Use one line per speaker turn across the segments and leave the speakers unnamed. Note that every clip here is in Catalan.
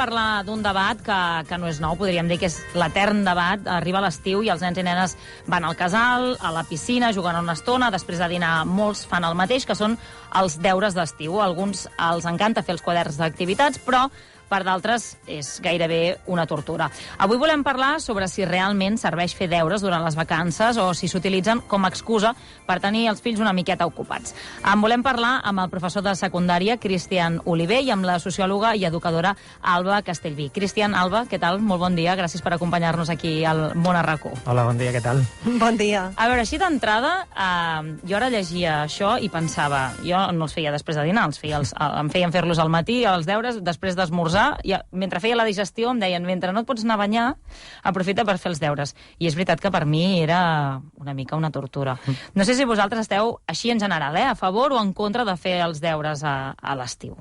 parlar d'un debat que no és nou, podríem dir que és l'etern debat. Arriba l'estiu i els nens i nenes van al casal, a la piscina, jugant una estona, després de dinar molts fan el mateix, que són els deures d'estiu. A alguns els encanta fer els quaderns d'activitats, però per d'altres és gairebé una tortura. Avui volem parlar sobre si realment serveix fer deures durant les vacances o si s'utilitzen com a excusa per tenir els fills una miqueta ocupats. En volem parlar amb el professor de secundària, Cristian Oliver, i amb la sociòloga i educadora Alba Castellví. Cristian, Alba, què tal? Molt bon dia. Gràcies per acompanyar-nos aquí al Món a RAC1.
Hola, bon dia, què tal?
Bon dia.
A veure, així d'entrada, jo ara llegia això i pensava, jo no els feia després de dinar, em feien fer-los al matí, els deures, després d'esmorzar, i mentre feia la digestió em deien, mentre no et pots anar a banyar, aprofita per fer els deures. I és veritat que per mi era una mica una tortura. No sé si vosaltres esteu així en general, a favor o en contra de fer els deures a l'estiu.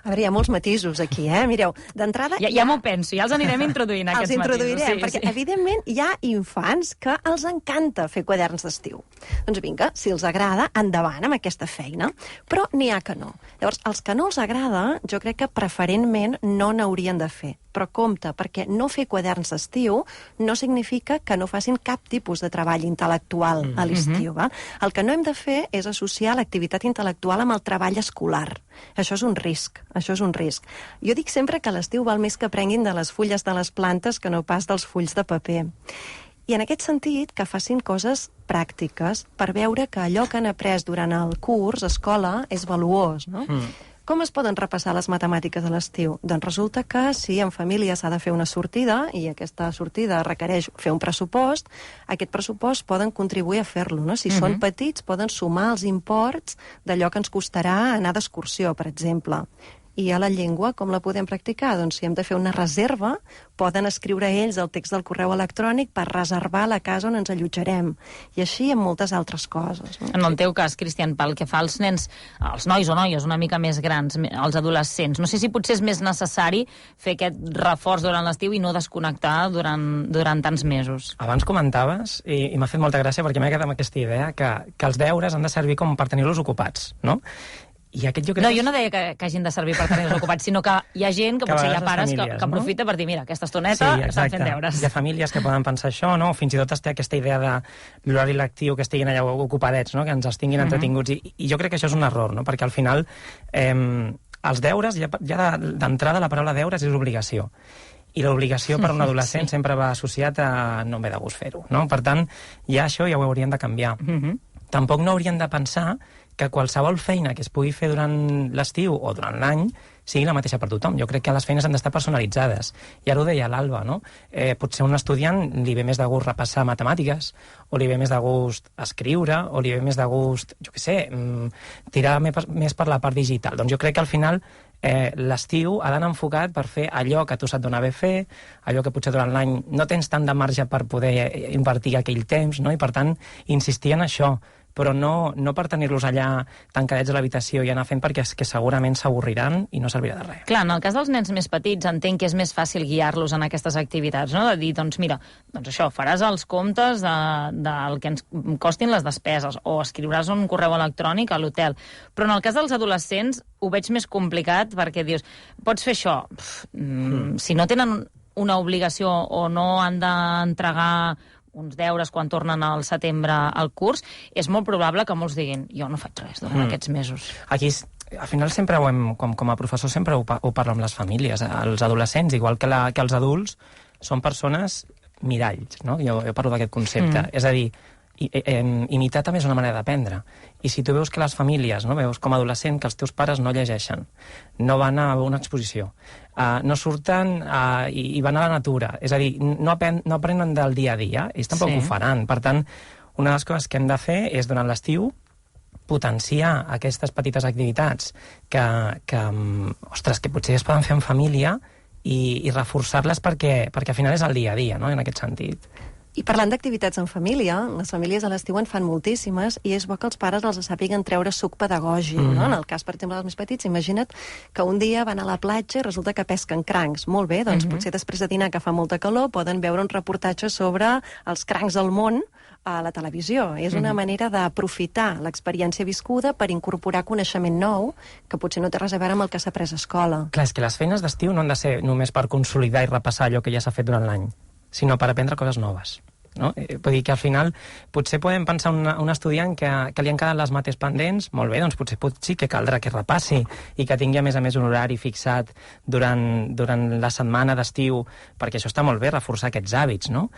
A veure, hi ha molts matisos aquí, Mireu, d'entrada...
Ja m'ho penso, ja els anirem introduint, aquests matisos.
Els introduirem, perquè evidentment hi ha infants que els encanta fer quaderns d'estiu. Doncs vinga, si els agrada, endavant amb aquesta feina. Però n'hi ha que no. Llavors, els que no els agrada, jo crec que preferentment no n'haurien de fer. Però compte, perquè no fer quaderns d'estiu no significa que no facin cap tipus de treball intel·lectual a l'estiu. El que no hem de fer és associar l'activitat intel·lectual amb el treball escolar. Això és un risc, Jo dic sempre que a l'estiu val més que aprenguin de les fulles de les plantes que no pas dels fulls de paper. I en aquest sentit, que facin coses pràctiques per veure que allò que han après durant el curs, escola, és valuós, no? Com es poden repassar les matemàtiques a l'estiu? Doncs resulta que si en família s'ha de fer una sortida i aquesta sortida requereix fer un pressupost, aquest pressupost poden contribuir a fer-lo, no? Si són petits, poden sumar els imports d'allò que ens costarà anar d'excursió, per exemple. I a la llengua, com la podem practicar? Doncs si hem de fer una reserva, poden escriure ells el text del correu electrònic per reservar la casa on ens allotjarem. I així amb moltes altres coses. No?
En el teu cas, Cristian, pel que fa als nens, els nois o noies una mica més grans, els adolescents, no sé si potser és més necessari fer aquest reforç durant l'estiu i no desconnectar durant tants mesos.
Abans comentaves, i m'ha fet molta gràcia perquè m'he quedat amb aquesta idea, que els deures han de servir com per tenir-los ocupats, no? I jo
no deia que hagin de servir per tenir-los ocupats, sinó que hi ha gent, que potser hi ha pares, que aprofita per dir, mira, aquesta estoneta estan fent deures.
Hi ha famílies que poden pensar això, no? Fins i tot es té aquesta idea de l'horari lectiu, que estiguin allà ocupadets, no? Que ens els tinguin entretinguts. I jo crec que això és un error, no? Perquè al final els deures, ja d'entrada la paraula deures és obligació. I l'obligació per un adolescent sempre va associat a no em ve de gust fer-ho, no? Per tant, ja això ja ho haurien de canviar. Tampoc no haurien de pensar que qualsevol feina que es pugui fer durant l'estiu o durant l'any sigui la mateixa per tothom. Jo crec que les feines han d'estar personalitzades. I ara ho deia l'Alba, no? Potser a un estudiant li ve més de gust repassar matemàtiques, o li ve més de gust escriure, o li ve més de gust, jo què sé, tirar més per la part digital. Doncs jo crec que al final l'estiu ha d'anar enfocat per fer allò que tu se't dona bé fer, allò que potser durant l'any no tens tant de marge per poder invertir aquell temps, no? I per tant, insistir en això, però no per tenir-los allà tancadets a l'habitació i anar fent, perquè és que segurament s'avorriran i no servirà de res.
Clar, en el cas dels nens més petits entenc que és més fàcil guiar-los en aquestes activitats, no? De dir, doncs mira, doncs això, faràs els comptes del que ens costin les despeses, o escriuràs un correu electrònic a l'hotel. Però en el cas dels adolescents ho veig més complicat, perquè dius, pots fer això? Si no tenen una obligació o no han d'entregar uns deures quan tornen al setembre al curs, és molt probable que molts diguin, jo no faig res durant aquests mesos.
Aquí, al final, sempre com a professor, sempre ho parlo amb les famílies. Els adolescents, igual que els adults, són persones miralls, no? Jo parlo d'aquest concepte. És a dir, imitar també és una manera d'aprendre. I si tu veus que les famílies, no, veus com a adolescent que els teus pares no llegeixen, no van a una exposició, no surten i van a la natura, és a dir, no aprenen del dia a dia, ells tampoc ho faran. Per tant, una de les coses que hem de fer és, durant l'estiu, potenciar aquestes petites activitats que potser es poden fer en família i reforçar-les perquè al final és el dia a dia, no?, en aquest sentit.
I parlant d'activitats en família, les famílies a l'estiu en fan moltíssimes i és bo que els pares els sàpiguen treure suc pedagògic, no? En el cas, per exemple, dels més petits, imagina't que un dia van a la platja i resulta que pesquen crancs. Molt bé, doncs potser després de dinar, que fa molta calor, poden veure un reportatge sobre els crancs al món a la televisió. És una manera d'aprofitar l'experiència viscuda per incorporar coneixement nou que potser no té res a veure amb el que s'ha après a escola.
Clar, és que les feines d'estiu no han de ser només per consolidar i repassar allò que ja s'ha fet durant l'any, sinó per aprendre coses noves. No? Vull dir que al final potser podem pensar un estudiant que li han quedat les mates pendents, molt bé, doncs potser sí que caldrà que repassi i que tingui a més un horari fixat durant la setmana d'estiu, perquè això està molt bé, reforçar aquests hàbits, no?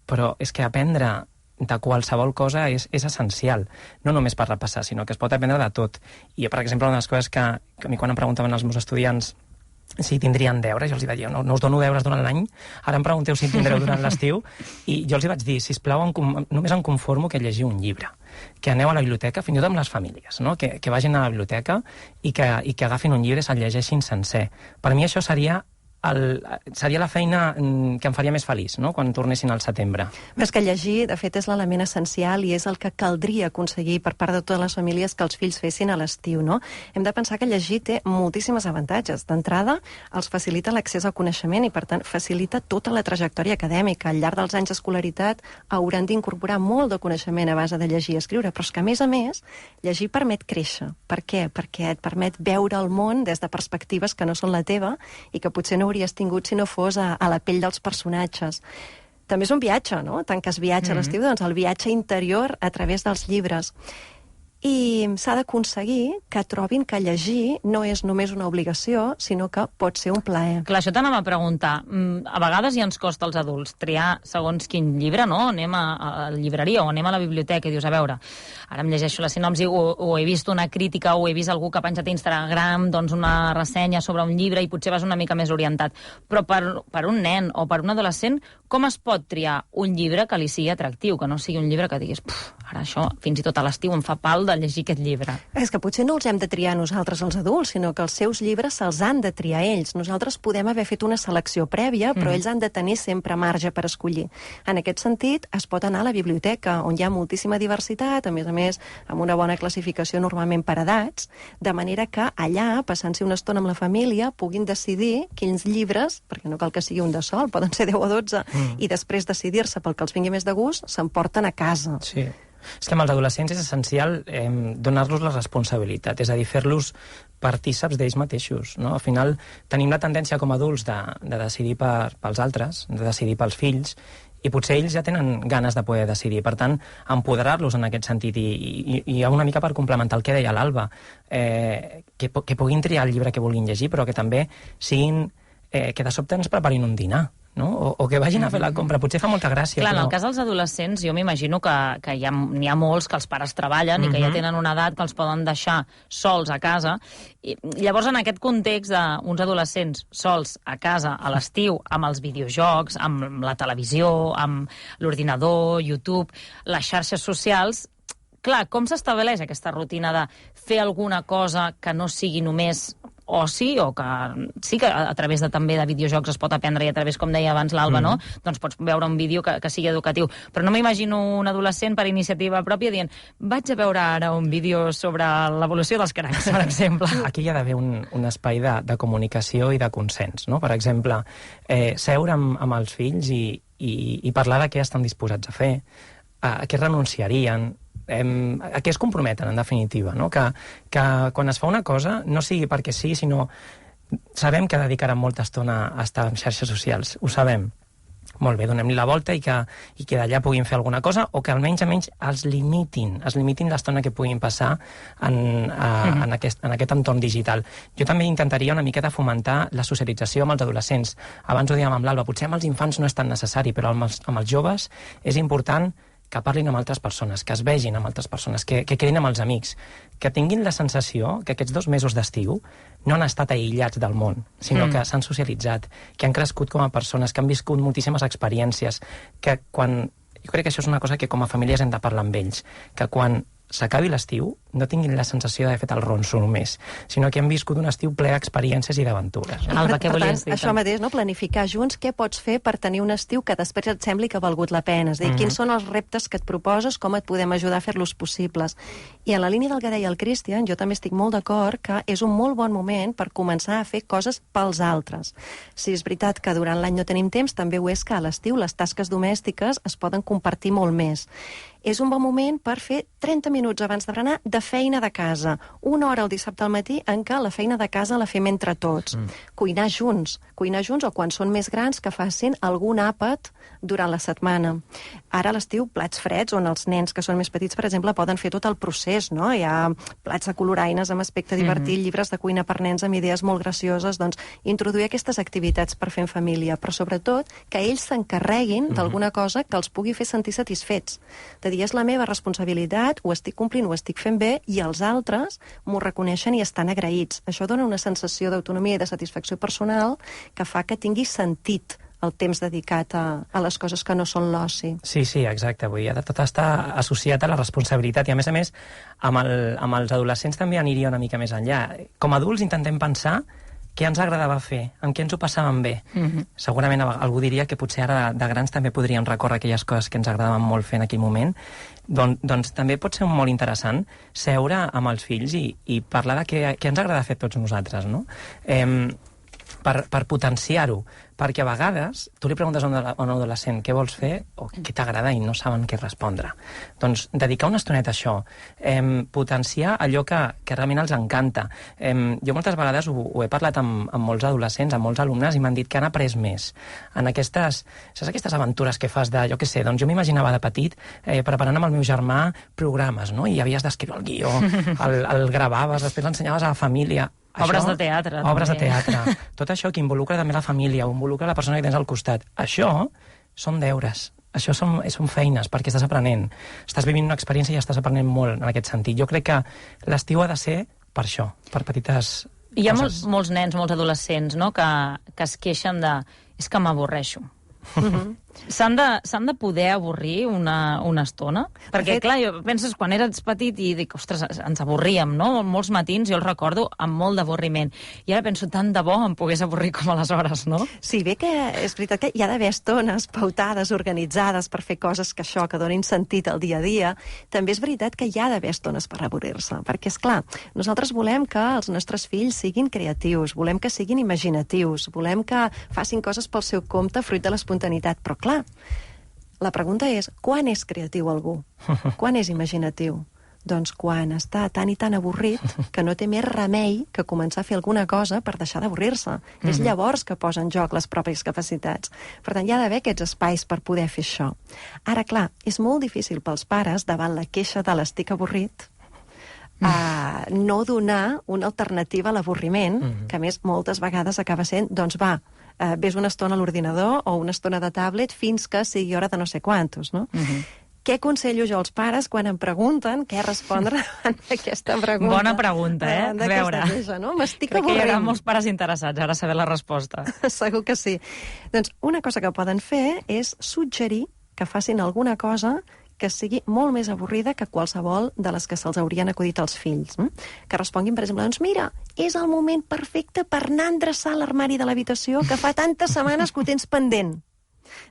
Però és que aprendre de qualsevol cosa és essencial, no només per repassar, sinó que es pot aprendre de tot. I jo, per exemple, una de les coses que a mi quan em preguntaven els meus estudiants si tindrien deures, jo els deia, no us dono deures durant l'any, ara em pregunteu si tindreu durant l'estiu, i jo els vaig dir, sisplau, només em conformo que llegiu un llibre, que aneu a la biblioteca, fins i tot amb les famílies, no? que vagin a la biblioteca i que agafin un llibre i se'l llegeixin sencer. Per mi això seria la feina que em faria més feliç, no?, quan tornessin al setembre.
Però és que llegir, de fet, és l'element essencial i és el que caldria aconseguir per part de totes les famílies que els fills fessin a l'estiu, no? Hem de pensar que llegir té moltíssims avantatges. D'entrada, els facilita l'accés al coneixement i, per tant, facilita tota la trajectòria acadèmica. Al llarg dels anys d'escolaritat hauran d'incorporar molt de coneixement a base de llegir i escriure, però és que, a més, llegir permet créixer. Per què? Perquè et permet veure el món des de perspectives que no són la teva i que potser no hauries tingut si no fos a la pell dels personatges. També és un viatge, no? Tant que es viatja a l'estiu, doncs el viatge interior a través dels llibres. I s'ha d'aconseguir que trobin que llegir no és només una obligació, sinó que pot ser un plaer.
Clar, això t'anava a preguntar. A vegades ja ens costa als adults triar segons quin llibre, no? Anem a la llibreria o anem a la biblioteca i dius, a veure, ara em llegeixo la sinopsi o he vist una crítica o he vist algú que ha penjat a Instagram doncs una ressenya sobre un llibre i potser vas una mica més orientat. Però per un nen o per un adolescent, com es pot triar un llibre que li sigui atractiu, que no sigui un llibre que diguis, ara això, fins i tot a l'estiu em fa pal de llegir aquest llibre.
És que potser no els hem de triar nosaltres els adults, sinó que els seus llibres se'ls han de triar ells. Nosaltres podem haver fet una selecció prèvia, però ells han de tenir sempre marge per escollir. En aquest sentit, es pot anar a la biblioteca, on hi ha moltíssima diversitat, a més, amb una bona classificació normalment per edats, de manera que allà, passant-s'hi una estona amb la família, puguin decidir quins llibres, perquè no cal que sigui un de sol, poden ser 10 o 12, i després decidir-se pel que els vingui més de gust, s'emporten a casa.
Sí. És que amb els adolescents és essencial donar-los la responsabilitat, és a dir, fer-los partíceps d'ells mateixos, no? Al final tenim la tendència com a adults de decidir pels altres, de decidir pels fills, i potser ells ja tenen ganes de poder decidir. Per tant, empoderar-los en aquest sentit i una mica per complementar el que deia l'Alba, que puguin triar el llibre que vulguin llegir, però que també siguin que de sobte ens preparin un dinar, no? O que vagin a fer la compra. Potser fa molta gràcia.
Clar,
però...
en el cas dels adolescents, jo m'imagino que n'hi ha molts que els pares treballen i que ja tenen una edat que els poden deixar sols a casa. I llavors, en aquest context d'uns adolescents sols a casa a l'estiu, amb els videojocs, amb la televisió, amb l'ordinador, YouTube, les xarxes socials, clar, com s'estableix aquesta rutina de fer alguna cosa que no sigui només oci, o que sí que a través també de videojocs es pot aprendre, i a través, com deia abans l'Alba, no? Doncs pots veure un vídeo que sigui educatiu. Però no m'imagino un adolescent per iniciativa pròpia dient, vaig a veure ara un vídeo sobre l'evolució dels crancs, per exemple.
Aquí hi ha d'haver un espai de comunicació i de consens, no? Per exemple, seure amb els fills i parlar de què estan disposats a fer, a què renunciarien, a què es comprometen, en definitiva, no? Que quan es fa una cosa no sigui perquè sí, sinó sabem que dedicaran molta estona a estar en xarxes socials, ho sabem. Molt bé, donem-li la volta i que d'allà puguin fer alguna cosa, o que almenys els limitin l'estona que puguin passar en aquest entorn digital. Jo també intentaria una miqueta fomentar la socialització amb els adolescents. Abans ho dèiem amb l'Alba, potser amb els infants no és tan necessari, però amb els joves és important que parlin amb altres persones, que es vegin amb altres persones, que creïn amb els amics, que tinguin la sensació que aquests 2 mesos d'estiu no han estat aïllats del món, sinó que s'han socialitzat, que han crescut com a persones, que han viscut moltíssimes experiències, jo crec que això és una cosa que com a famílies hem de parlar amb ells, que quan s'acabi l'estiu no tinguin la sensació d'haver fet el ronso només, sinó que han viscut un estiu ple d'experiències i d'aventures.
Alba, què volies dir?
Això mateix, no? Planificar junts què pots fer per tenir un estiu que després et sembli que ha valgut la pena. És a dir, quins són els reptes que et proposes, com et podem ajudar a fer-los possibles. I en la línia del que deia el Cristian, jo també estic molt d'acord que és un molt bon moment per començar a fer coses pels altres. Si és veritat que durant l'any no tenim temps, també ho és que a l'estiu les tasques domèstiques es poden compartir molt més. És un bon moment per fer 30 minuts abans de berenar de feina de casa. Una hora el dissabte al matí en què la feina de casa la fem entre tots. Cuinar junts o quan són més grans que facin algun àpat durant la setmana. Ara a l'estiu, plats freds, on els nens que són més petits, per exemple, poden fer tot el procés, no? Hi ha plats de coloraines amb aspecte divertit, llibres de cuina per nens amb idees molt gracioses, doncs introduir aquestes activitats per fer en família, però sobretot que ells s'encarreguin d'alguna cosa que els pugui fer sentir satisfets. De dir, és la meva responsabilitat, ho estic complint, ho estic fent bé, i els altres m'ho reconeixen i estan agraïts. Això dona una sensació d'autonomia i de satisfacció personal que fa que tingui sentit el temps dedicat a les coses que no són l'oci.
Sí, exacte. Vull dir, tot està associat a la responsabilitat i, a més, amb els adolescents també aniria una mica més enllà. Com a adults intentem pensar què ens agradava fer, amb què ens ho passàvem bé. Segurament algú diria que potser ara de grans també podríem recórrer aquelles coses que ens agradaven molt fer en aquell moment. Doncs també pot ser molt interessant seure amb els fills i parlar de què ens agrada fer tots nosaltres, no? Per potenciar-ho, perquè a vegades tu li preguntes a un adolescent què vols fer o què t'agrada i no saben què respondre. Doncs dedicar una estoneta a això, potenciar allò que realment els encanta. Jo moltes vegades ho he parlat amb molts adolescents, amb molts alumnes, i m'han dit que han après més en saps aquestes aventures que fas de, jo què sé, doncs jo m'imaginava de petit preparant amb el meu germà programes, no? I havies d'escriure el guió, el gravaves, després l'ensenyaves a la família.
Obres de teatre.
Obres de teatre. Tot això que involucra també la família, involucra la persona que tens al costat. Això són deures. Això són feines, perquè estàs aprenent. Estàs vivint una experiència i estàs aprenent molt en aquest sentit. Jo crec que l'estiu ha de ser per això, per petites coses.
Hi ha molts nens, molts adolescents, no?, que es queixen de... És que m'avorreixo. S'han de poder avorrir una estona? Perquè, clar, jo penses, quan eres petit i dic, ostres, ens avorríem, no? Molts matins jo els recordo amb molt d'avorriment. I ara penso, tant de bo em pogués avorrir com aleshores, no?
Sí, bé que és veritat que hi ha d'haver estones pautades, organitzades per fer coses que donin sentit al dia a dia. També és veritat que hi ha d'haver estones per avorrir-se, perquè, és clar, nosaltres volem que els nostres fills siguin creatius, volem que siguin imaginatius, volem que facin coses pel seu compte fruit de l'espontaneïtat, però clar, la pregunta és, quan és creatiu algú? Quan és imaginatiu? Doncs quan està tan i tan avorrit que no té més remei que començar a fer alguna cosa per deixar d'avorrir-se. És llavors que posa en joc les pròpies capacitats. Per tant, hi ha d'haver aquests espais per poder fer això. Ara, clar, és molt difícil pels pares, davant la queixa de l'estic avorrit, no donar una alternativa a l'avorriment, que a més moltes vegades acaba sent, doncs va, ves una estona a l'ordinador o una estona de tablet fins que sigui hora de no sé quantos, no? Què aconsello jo als pares quan em pregunten què respondre a aquesta pregunta?
Bona pregunta, A veure.
Queixa, no? M'estic
avorrint. Crec que hi ha molts pares interessats ara a saber la resposta.
Segur que sí. Doncs una cosa que poden fer és suggerir que facin alguna cosa que sigui molt més avorrida que qualsevol de les que se'ls haurien acudit als fills. Que responguin, per exemple, doncs mira, és el moment perfecte per anar a endreçar l'armari de l'habitació que fa tantes setmanes que ho tens pendent.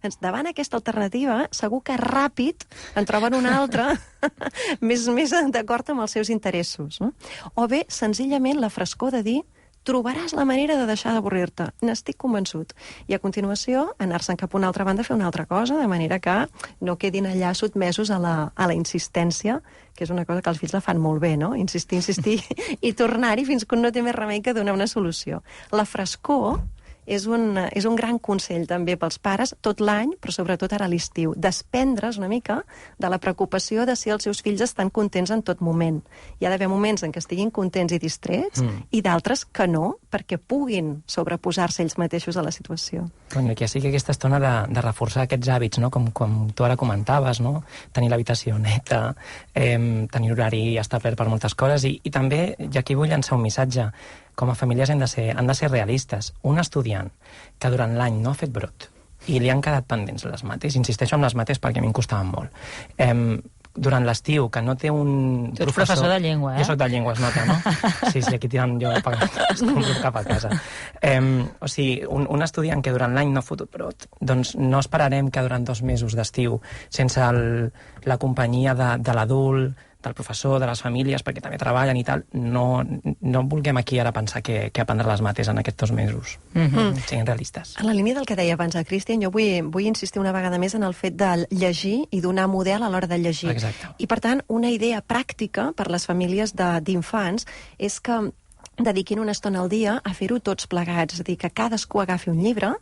Doncs davant aquesta alternativa, segur que ràpid en troben una altra més d'acord amb els seus interessos. No? O bé, senzillament, la frescor de dir trobaràs la manera de deixar d'avorrir-te. N'estic convençut. I a continuació, anar-se'n cap a una altra banda a fer una altra cosa, de manera que no quedin allà sotmesos a la insistència, que és una cosa que els fills la fan molt bé, no? Insistir i tornar-hi fins que un no té més remei que donar una solució. La frescor és un gran consell també pels pares tot l'any, però sobretot ara a l'estiu. Desprendre's una mica de la preocupació de si els seus fills estan contents en tot moment. Hi ha d'haver moments en què estiguin contents i distrets i d'altres que no, perquè puguin sobreposar-se ells mateixos a la situació.
Bueno, que sigui aquesta estona de reforçar aquests hàbits, no? Com tu ara comentaves, no? Tenir l'habitació neta, tenir horari establert per moltes coses i també, ja aquí vull llançar un missatge, com a famílies han de ser realistes. Un estudiant que durant l'any no ha fet brot i li han quedat pendents les mates, insisteixo en les mates perquè a mi em costaven molt, durant l'estiu, que no té un
Tu ets professor de llengua,
Jo soc de llengua, es nota, no? Sí, aquí tirant jo cap a casa. O sigui, un estudiant que durant l'any no ha fotut brot, doncs no esperarem que durant 2 mesos d'estiu, sense la companyia de l'adult, del professor, de les famílies, perquè també treballen i tal, no vulguem aquí ara pensar que aprendre les mates en aquests 2 mesos. Siguin realistes.
En la línia del que deia abans el Cristian, jo vull insistir una vegada més en el fet de llegir i donar model a l'hora de llegir.
Exacte.
I, per tant, una idea pràctica per les famílies d'infants és que dediquin una estona al dia a fer-ho tots plegats, és a dir, que cadascú agafi un llibre,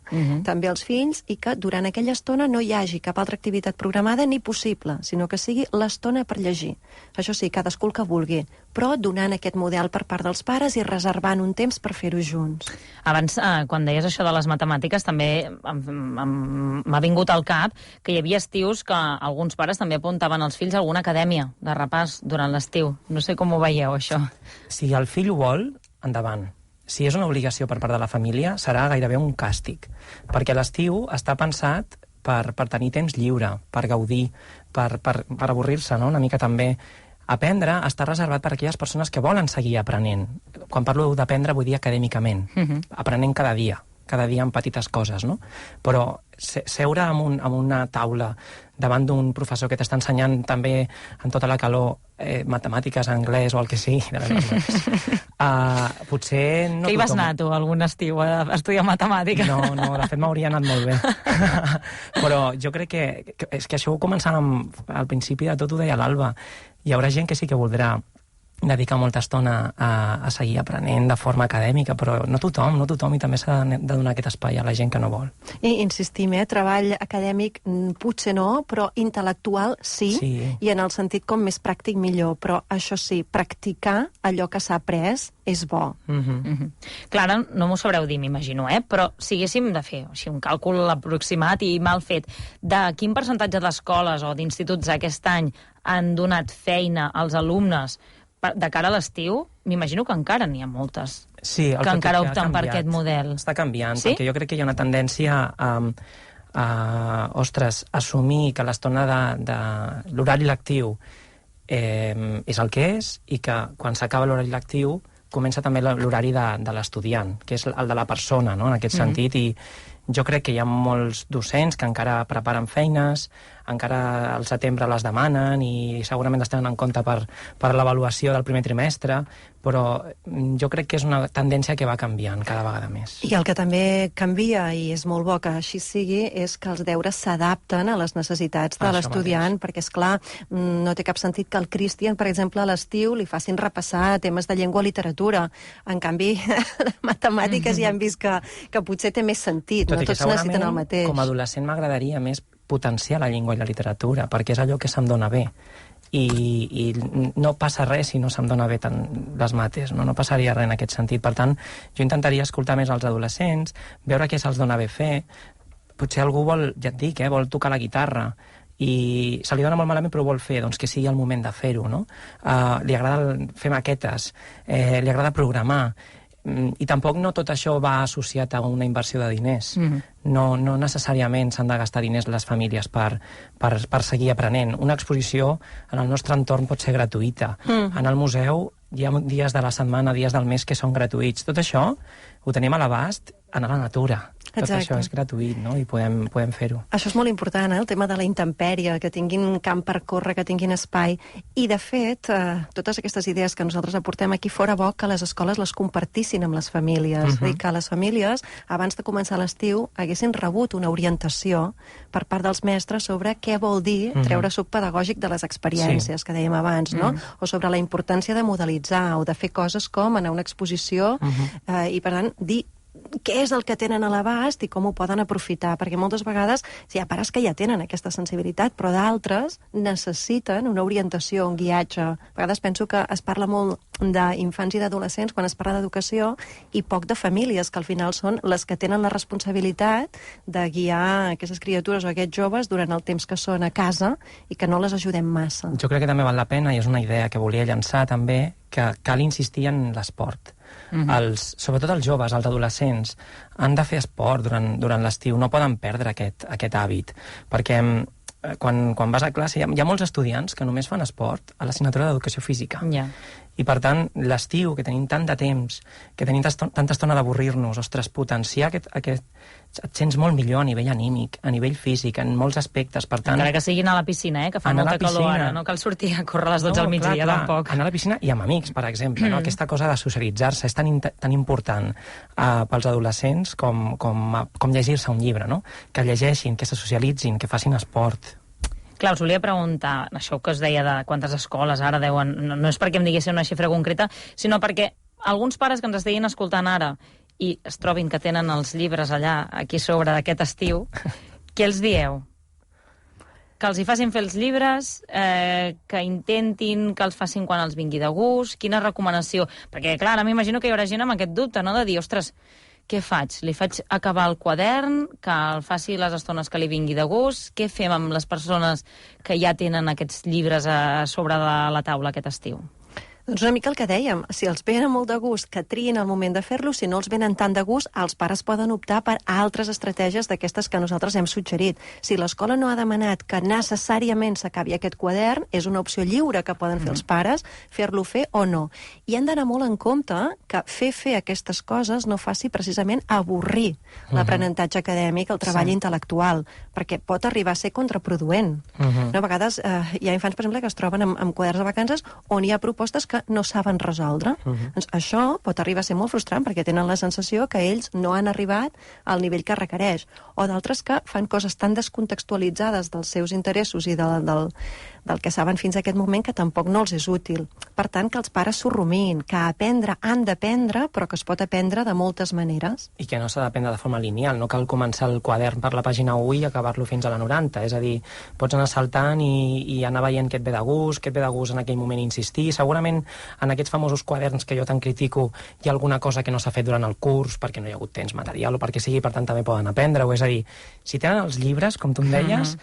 també els fills, i que durant aquella estona no hi hagi cap altra activitat programada ni possible, sinó que sigui l'estona per llegir. Això sí, cadascú el que vulgui, però donant aquest model per part dels pares i reservant un temps per fer-ho junts.
Abans, quan deies això de les matemàtiques, també m'ha vingut al cap que hi havia estius que alguns pares també apuntaven als fills a alguna acadèmia de repàs durant l'estiu. No sé com ho veieu, això.
Si el fill ho vol, endavant. Si és una obligació per part de la família, serà gairebé un càstig, perquè l'estiu està pensat per tenir temps lliure, per gaudir, per avorrir-se, no? Una mica també. Aprendre està reservat per a aquelles persones que volen seguir aprenent. Quan parlo d'aprendre vull dir acadèmicament, aprenent cada dia en petites coses, no? Però seure amb una taula davant d'un professor que t'està ensenyant també en tota la calor matemàtiques, anglès o el que sigui, potser no...
Que hi vas anar tu algun estiu a estudiar matemàtiques?
No, de fet m'hauria anat molt bé. Però jo crec que és que això ho començàvem al principi de tot, ho deia l'Alba. Hi haurà gent que sí que voldrà dedicar molta estona a seguir aprenent de forma acadèmica, però no tothom, i també s'ha de donar aquest espai a la gent que no vol.
I insistim, treball acadèmic potser no, però intel·lectual sí, i en el sentit com més pràctic millor, però això sí, practicar allò que s'ha après és bo.
Clar, no m'ho sabreu dir, m'imagino, però si haguéssim de fer un càlcul aproximat i mal fet, de quin percentatge d'escoles o d'instituts aquest any han donat feina als alumnes de cara a l'estiu, m'imagino que encara n'hi ha moltes que encara opten per aquest model.
Està canviant, perquè jo crec que hi ha una tendència a assumir que l'estona de l'horari lectiu és el que és, i que quan s'acaba l'horari lectiu comença també l'horari de l'estudiant, que és el de la persona, no?, en aquest sentit, i jo crec que hi ha molts docents que encara preparen feines, encara al setembre les demanen i segurament les tenen en compte per l'avaluació del primer trimestre, però jo crec que és una tendència que va canviant cada vegada més.
I el que també canvia, i és molt bo que així sigui, és que els deures s'adapten a les necessitats de l'estudiant, perquè, esclar, no té cap sentit que el Cristian, per exemple, a l'estiu li facin repassar temes de llengua o literatura. En canvi, matemàtiques ja hem vist que potser té més sentit, no tots necessiten el mateix.
Com a adolescent m'agradaria més potenciar la llengua i la literatura, perquè és allò que se'm dona bé. I no passa res si no se'm dona bé tant les mates, no passaria res en aquest sentit. Per tant, jo intentaria escoltar més els adolescents, veure què se'ls dona bé fer. Potser algú vol, ja et dic, vol tocar la guitarra, i se li dona molt malament però vol fer, doncs que sigui el moment de fer-ho, no? Li agrada fer maquetes, li agrada programar, i tampoc no tot això va associat a una inversió de diners. No necessàriament s'han de gastar diners les famílies per seguir aprenent. Una exposició en el nostre entorn pot ser gratuïta. En el museu hi ha dies de la setmana, dies del mes que són gratuïts. Tot això ho tenim a l'abast anar a la natura. Tot això és gratuït, no? I podem fer-ho.
Això és molt important, el tema de la intempèrie, que tinguin camp per córrer, que tinguin espai. I, de fet, totes aquestes idees que nosaltres aportem aquí fora, bo que les escoles les compartissin amb les famílies. I que les famílies, abans de començar l'estiu, haguessin rebut una orientació per part dels mestres sobre què vol dir treure suc pedagògic de les experiències que dèiem abans, no? O sobre la importància de modelitzar o de fer coses com anar a una exposició i, per tant, dir què és el que tenen a l'abast i com ho poden aprofitar, perquè moltes vegades hi ha pares que ja tenen aquesta sensibilitat, però d'altres necessiten una orientació, un guiatge. A vegades penso que es parla molt d'infants i d'adolescents quan es parla d'educació i poc de famílies, que al final són les que tenen la responsabilitat de guiar aquestes criatures o aquests joves durant el temps que són a casa i que no les ajudem massa.
Jo crec que també val la pena, i és una idea que volia llançar també, que cal insistir en l'esport. Sobretot els joves, els adolescents, han de fer esport durant l'estiu, no poden perdre aquest hàbit, perquè quan vas a classe, hi ha molts estudiants que només fan esport a l'assignatura d'educació física.
Ja.
I, per tant, l'estiu, que tenim tant de temps, que tenim tanta estona d'avorrir-nos, ostres, potenciar aquest... Et sents molt millor a nivell anímic, a nivell físic, en molts aspectes, per tant...
Encara que siguin a la piscina, que fa molta calor ara, no cal sortir a córrer a les 12 al migdia, tampoc.
Anar a la piscina i amb amics, per exemple, no? Aquesta cosa de socialitzar-se és tan important pels adolescents com llegir-se un llibre, no? Que llegeixin, que se socialitzin, que facin esport.
Clar, us volia preguntar, això que us deia de quantes escoles ara deuen... No és perquè em diguéssiu una xifra concreta, sinó perquè alguns pares que ens estiguin escoltant ara i es trobin que tenen els llibres allà, aquí sobre d'aquest estiu, què els dieu? Que els hi facin fer els llibres, que intentin que els facin quan els vingui de gust, quina recomanació? Perquè, clar, ara m'imagino que hi haurà gent amb aquest dubte, no?, de dir, ostres, què faig? Li faig acabar el quadern, que el faci les estones que li vingui de gust? Què fem amb les persones que ja tenen aquests llibres a sobre de la taula aquest estiu?
Doncs una mica el que dèiem, si els venen molt de gust, que triïn el moment de fer-lo, si no els venen tant de gust, els pares poden optar per altres estratègies d'aquestes que nosaltres hem suggerit. Si l'escola no ha demanat que necessàriament s'acabi aquest quadern, és una opció lliure que poden fer els pares, fer-lo fer o no. I hem d'anar molt en compte que fer aquestes coses no faci precisament avorrir l'aprenentatge acadèmic, el treball intel·lectual, perquè pot arribar a ser contraproduent. No, a vegades hi ha infants, per exemple, que es troben amb quaderns de vacances on hi ha propostes que no saben resoldre. Doncs això pot arribar a ser molt frustrant perquè tenen la sensació que ells no han arribat al nivell que requereix. O d'altres que fan coses tan descontextualitzades dels seus interessos i del que saben fins a aquest moment que tampoc no els és útil. Per tant, que els pares s'ho rumiïn, que aprendre han d'aprendre, però que es pot aprendre de moltes maneres.
I que no s'ha d'aprendre de forma lineal, no cal començar el quadern per la pàgina 1 i acabar-lo fins a la 90, és a dir, pots anar saltant i anar veient què et ve de gust, en aquell moment insistir. Segurament en aquests famosos quaderns que jo tant critico hi ha alguna cosa que no s'ha fet durant el curs perquè no hi ha hagut temps material o perquè sigui, per tant també poden aprendre-ho, és a dir, si tenen els llibres, com tu em deies,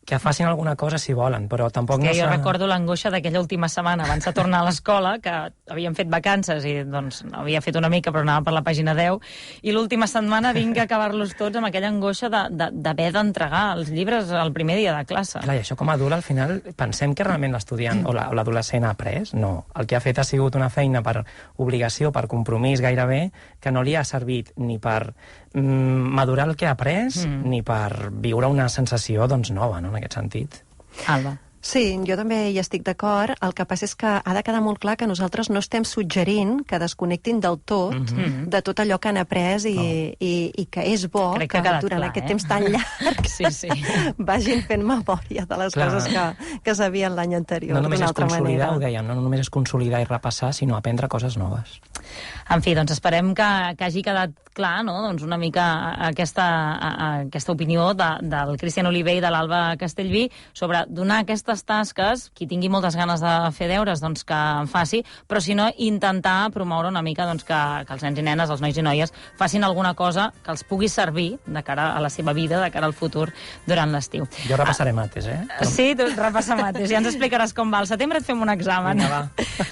que facin alguna cosa si volen, però tampoc no
jo recordo l'angoixa d'aquella última setmana abans de tornar a l'escola, que havíem fet vacances i doncs havia fet una mica però anava per la pàgina 10, i l'última setmana vinc a acabar-los tots amb aquella angoixa d'haver d'entregar els llibres el primer dia de classe.
Clar, i això com a adult, al final, pensem que realment l'estudiant o l'adolescent ha après? No. El que ha fet ha sigut una feina per obligació, per compromís gairebé, que no li ha servit ni per madurar el que ha après, ni per viure una sensació doncs nova, no?, en aquest sentit.
Alba.
Sí, jo també hi estic d'acord. El que passa és que ha de quedar molt clar que nosaltres no estem suggerint que desconnectin del tot de tot allò que han après i que és bo que durant aquest temps tan llarg vagin fent memòria de les coses que sabien l'any anterior.
No només és consolidar, ho dèiem, no només és consolidar i repassar, sinó aprendre coses noves.
En fi, doncs esperem que hagi quedat clar, no?, doncs una mica aquesta opinió del Cristian Oliver i de l'Alba Castellví sobre donar aquestes tasques, qui tingui moltes ganes de fer deures, doncs que en faci, però si no, intentar promoure una mica doncs, que els nens i nenes, els nois i noies, facin alguna cosa que els pugui servir de cara a la seva vida, de cara al futur, durant l'estiu.
Jo repassaré mates,
Sí, tu repassa mates, ja ens explicaràs com va. Al setembre et fem un examen.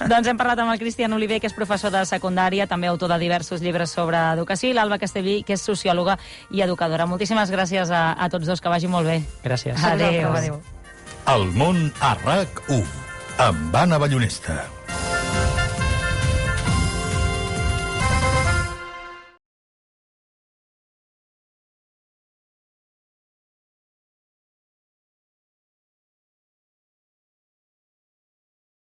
Doncs hem parlat amb el Cristian Oliver, que és professor de secundària, també autor de diversos llibres sobre educació, i l'Alba Castellví, que és sociòloga i educadora. Moltíssimes gràcies a tots dos, que vagi molt bé.
Gràcies.
Adéu.
El món a RAC1, amb Anna Ballonesta.